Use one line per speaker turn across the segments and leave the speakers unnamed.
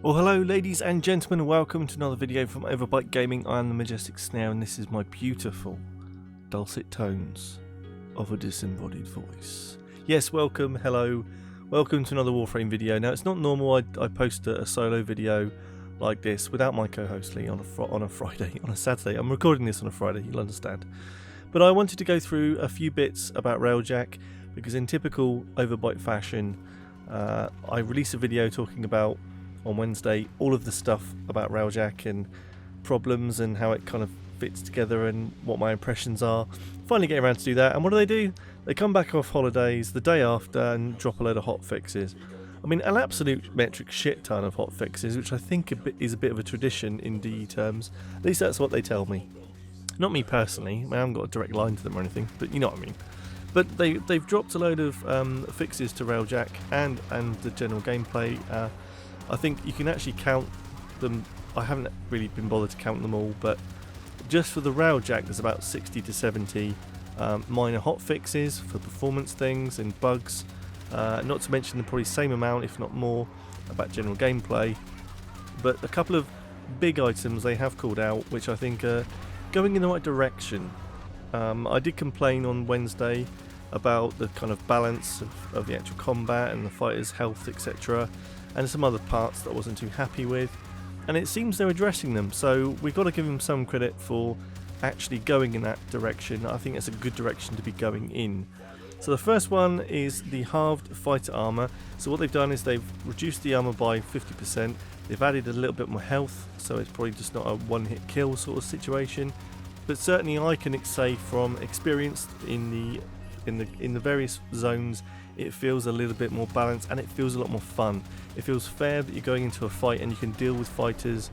Well, hello ladies and gentlemen, and welcome to another video from Overbite Gaming. I am the majestic Snare, and this is my beautiful dulcet tones of a disembodied voice. Yes, welcome, hello, welcome to another Warframe video. Now, it's not normal I post a solo video like this without my co-host Lee on a Saturday. I'm recording this on a Friday, you'll understand. But I wanted to go through a few bits about Railjack, because in typical Overbite fashion, I released a video talking about on Wednesday all of the stuff about Railjack and problems and how it kind of fits together and what my impressions are. Finally getting around to do that, and what do? They come back off holidays the day after and drop a load of hot fixes. I mean, an absolute metric shit ton of hot fixes, which I think is a bit of a tradition in DE terms. At least that's what they tell me. Not me personally, I mean, I haven't got a direct line to them or anything, but you know what I mean. But they've dropped a load of fixes to Railjack and the general gameplay. I think you can actually count them. I haven't really been bothered to count them all, but just for the Railjack there's about 60 to 70 minor hot fixes for performance things and bugs, not to mention the probably same amount if not more about general gameplay. But a couple of big items they have called out which I think are going in the right direction. I did complain on Wednesday about the kind of balance of the actual combat and the fighters' health, etc., and some other parts that I wasn't too happy with, and it seems they're addressing them, so we've got to give them some credit for actually going in that direction. I think it's a good direction to be going in. So the first one is the halved fighter armor. So what they've done is they've reduced the armor by 50%, they've added a little bit more health, so it's probably just not a one-hit kill sort of situation, but certainly I can say from experience in the various zones, it feels a little bit more balanced and it feels a lot more fun. It feels fair that you're going into a fight and you can deal with fighters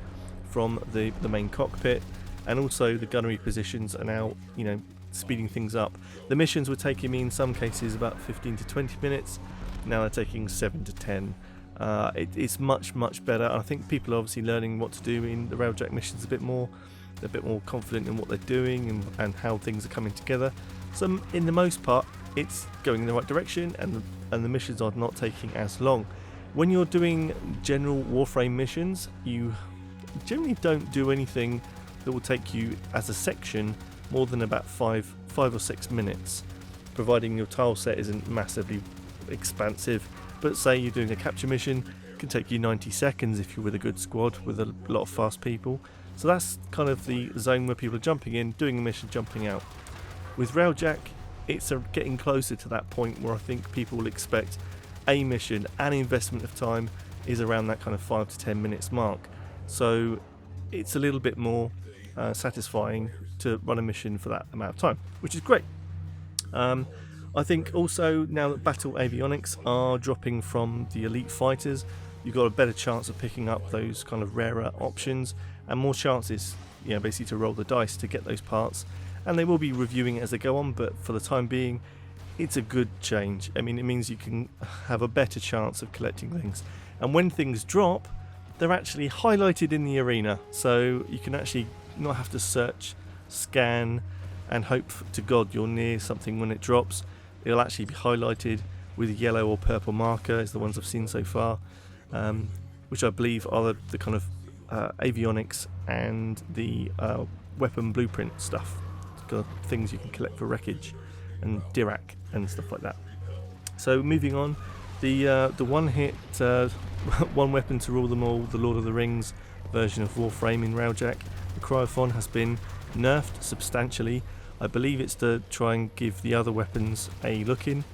from the main cockpit, and also the gunnery positions are now, you know, speeding things up. The missions were taking me in some cases about 15 to 20 minutes, now they're taking 7 to 10. It's much better. I think people are obviously learning what to do in the Railjack missions a bit more. They're a bit more confident in what they're doing and how things are coming together. So in the most part, it's going in the right direction, and the missions are not taking as long. When you're doing general Warframe missions, you generally don't do anything that will take you as a section more than about 5 or 6 minutes, providing your tile set isn't massively expansive. But say you're doing a capture mission, it can take you 90 seconds if you're with a good squad with a lot of fast people. So that's kind of the zone where people are jumping in, doing a mission, jumping out. With Railjack, it's getting closer to that point where I think people will expect a mission and investment of time is around that kind of 5 to 10 minutes mark. So it's a little bit more satisfying to run a mission for that amount of time, which is great. I think also now that battle avionics are dropping from the elite fighters, you've got a better chance of picking up those kind of rarer options and more chances, you know, basically to roll the dice to get those parts. And they will be reviewing it as they go on, but for the time being, it's a good change. I mean, it means you can have a better chance of collecting things. And when things drop, they're actually highlighted in the arena, so you can actually not have to search, scan, and hope to God you're near something when it drops. It'll actually be highlighted with a yellow or purple marker, is the ones I've seen so far, which I believe are the kind of avionics and the weapon blueprint stuff. Things you can collect for wreckage and Dirac and stuff like that. So moving on, the one hit, one weapon to rule them all, the Lord of the Rings version of Warframe in Railjack, the Cryophon has been nerfed substantially. I believe it's to try and give the other weapons a look in,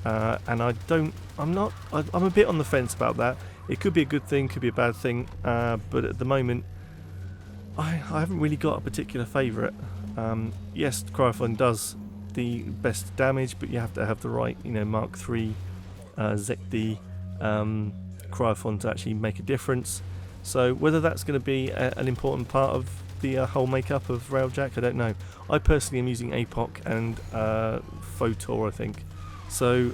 and I'm a bit on the fence about that. It could be a good thing, could be a bad thing, but at the moment I haven't really got a particular favourite. Yes, the Cryophon does the best damage, but you have to have the right, you know, Mark III ZD Cryophon to actually make a difference. So whether that's going to be an important part of the whole makeup of Railjack, I don't know. I personally am using APOC and Photor, I think. So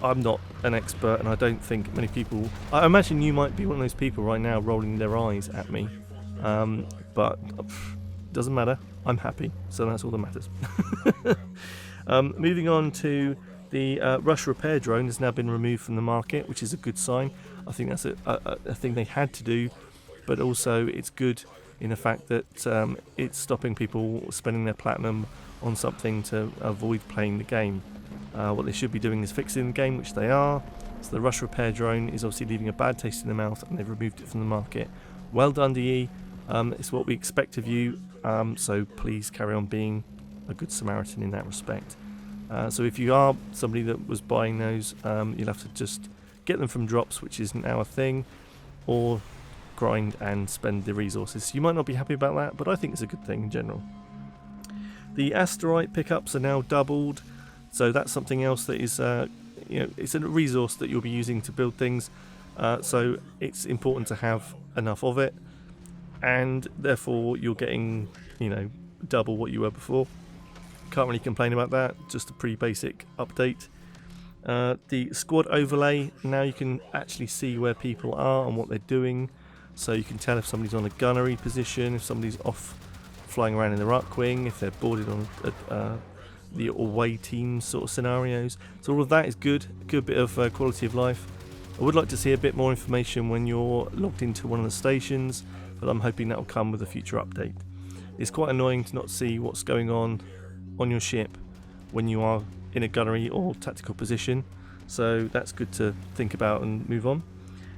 I'm not an expert, and I don't think many people... I imagine you might be one of those people right now rolling their eyes at me. But doesn't matter. I'm happy, so that's all that matters. Moving on to The rush repair drone has now been removed from the market, which is a good sign. I think that's a thing they had to do, but also it's good in the fact that it's stopping people spending their platinum on something to avoid playing the game. What they should be doing is fixing the game, which they are. So the rush repair drone is obviously leaving a bad taste in the mouth, and they've removed it from the market. Well done, DE. It's what we expect of you, so please carry on being a good Samaritan in that respect. So if you are somebody that was buying those, you'll have to just get them from drops, which is now a thing, or grind and spend the resources. You might not be happy about that, but I think it's a good thing in general. The asterite pickups are now doubled, so that's something else that is, it's a resource that you'll be using to build things. So it's important to have enough of it, and therefore you're getting, double what you were before. Can't really complain about that. Just a pretty basic update. The squad overlay, now you can actually see where people are and what they're doing, so you can tell if somebody's on a gunnery position, if somebody's off flying around in the ruck wing, if they're boarded on the away team sort of scenarios. So all of that is good bit of quality of life. I would like to see a bit more information when you're logged into one of the stations, but I'm hoping that will come with a future update. It's quite annoying to not see what's going on your ship when you are in a gunnery or tactical position, so that's good to think about and move on.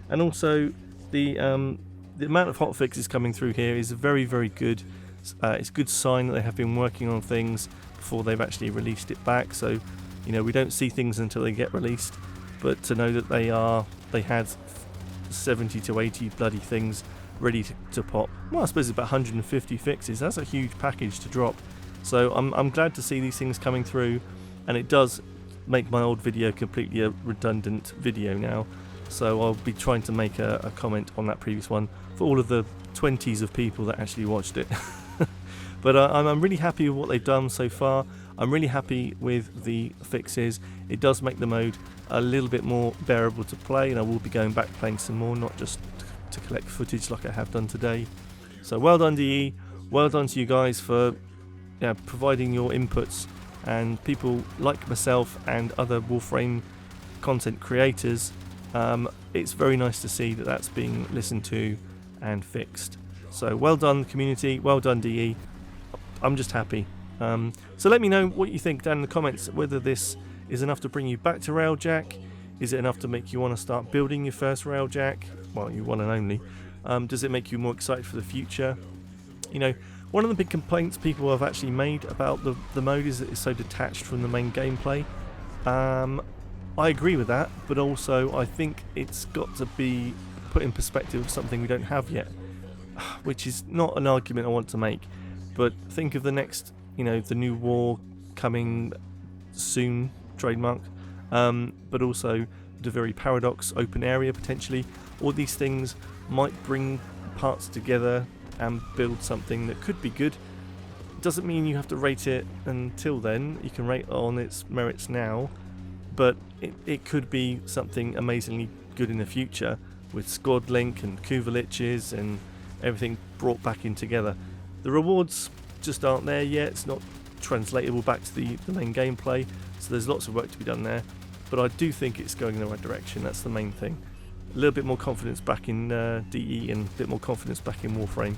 And also the amount of hotfixes coming through here is very, very good. It's a good sign that they have been working on things before they've actually released it back, so we don't see things until they get released, but to know that they had 70 to 80 bloody things ready to pop. Well, I suppose it's about 150 fixes. That's a huge package to drop. So I'm glad to see these things coming through, and it does make my old video completely a redundant video now. So I'll be trying to make a comment on that previous one for all of the 20s of people that actually watched it. But I'm really happy with what they've done so far. I'm really happy with the fixes. It does make the mode a little bit more bearable to play, and I will be going back playing some more, not just to collect footage like I have done today. So well done, DE. Well done to you guys for providing your inputs, and people like myself and other Warframe content creators. It's very nice to see that that's being listened to and fixed. So well done, community. Well done, DE. I'm just happy. So let me know what you think down in the comments, whether this is enough to bring you back to Railjack. Is it enough to make you want to start building your first Railjack? Well, your one and only. Does it make you more excited for the future? One of the big complaints people have actually made about the mode is that it's so detached from the main gameplay. I agree with that, but also I think it's got to be put in perspective of something we don't have yet, which is not an argument I want to make, but think of the next, the new war coming soon, trademark, but also the very paradox open area potentially. All these things might bring parts together and build something that could be good. Doesn't mean you have to rate it until then. You can rate it on its merits now, but it could be something amazingly good in the future with squad link and Kuvaliches and everything brought back in together. The rewards just aren't there yet. It's not translatable back to the main gameplay, so there's lots of work to be done there, but I do think it's going in the right direction. That's the main thing. A little bit more confidence back in DE and a bit more confidence back in Warframe.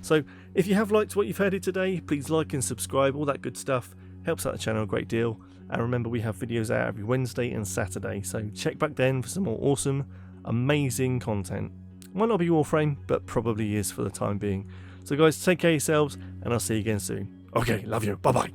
So if you have liked what you've heard today, please like and subscribe. All that good stuff helps out the channel a great deal. And remember, we have videos out every Wednesday and Saturday, so check back then for some more awesome, amazing content. Might not be Warframe, but probably is for the time being. So guys, take care of yourselves, and I'll see you again soon. Okay, love you. Bye bye.